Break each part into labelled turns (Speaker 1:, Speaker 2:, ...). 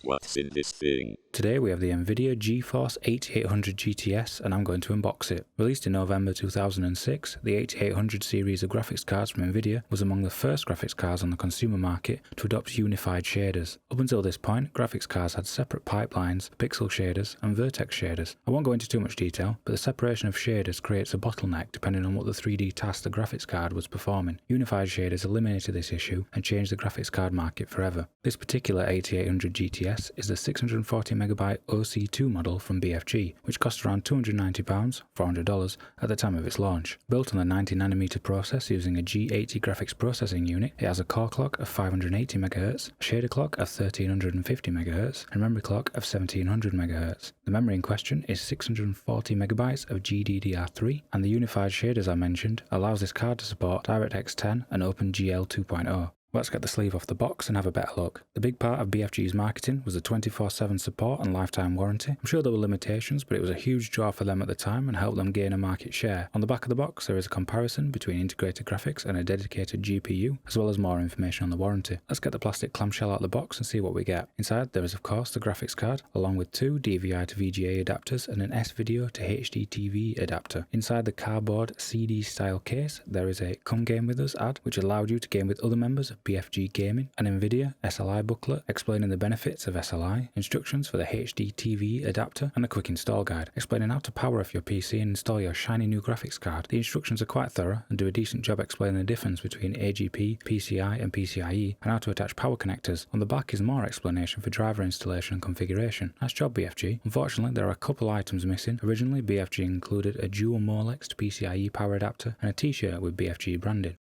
Speaker 1: What's in this thing?
Speaker 2: Today we have the NVIDIA GeForce 8800 GTS and I'm going to unbox it. Released in November 2006, the 8800 series of graphics cards from NVIDIA was among the first graphics cards on the consumer market to adopt unified shaders. Up until this point, graphics cards had separate pipelines, pixel shaders and vertex shaders. I won't go into too much detail, but the separation of shaders creates a bottleneck depending on what the 3D task the graphics card was performing. Unified shaders eliminated this issue and changed the graphics card market forever. This particular 8800 GTS is the 640MB OC2 model from BFG, which cost around £290, $400 at the time of its launch. Built on the 90nm process using a G80 graphics processing unit, it has a core clock of 580 MHz, a shader clock of 1350 MHz, and memory clock of 1700 MHz. The memory in question is 640 MB of GDDR3, and the unified shaders I mentioned allows this card to support DirectX 10 and OpenGL 2.0. Let's get the sleeve off the box and have a better look. The big part of BFG's marketing was the 24/7 support and lifetime warranty. I'm sure there were limitations, but it was a huge draw for them at the time and helped them gain a market share. On the back of the box there is a comparison between integrated graphics and a dedicated GPU, as well as more information on the warranty. Let's get the plastic clamshell out of the box and see what we get. Inside there is of course the graphics card, along with two DVI to VGA adapters and an S-Video to HDTV adapter. Inside the cardboard CD style case there is a "Come Game With Us" ad, which allowed you to game with other members of BFG Gaming, an NVIDIA SLI booklet explaining the benefits of SLI, instructions for the HDTV adapter, and a quick install guide explaining how to power off your PC and install your shiny new graphics card. The instructions are quite thorough and do a decent job explaining the difference between AGP, PCI and PCIe, and how to attach power connectors. On the back is more explanation for driver installation and configuration. Nice job BFG. Unfortunately there are a couple items missing. Originally BFG included a dual Molex to PCIe power adapter and a t-shirt with BFG branding.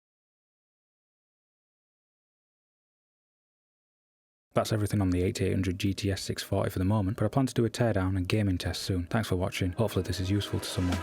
Speaker 2: That's everything on the 8800 GTS 640 for the moment, but I plan to do a teardown and gaming test soon. Thanks for watching, hopefully this is useful to someone.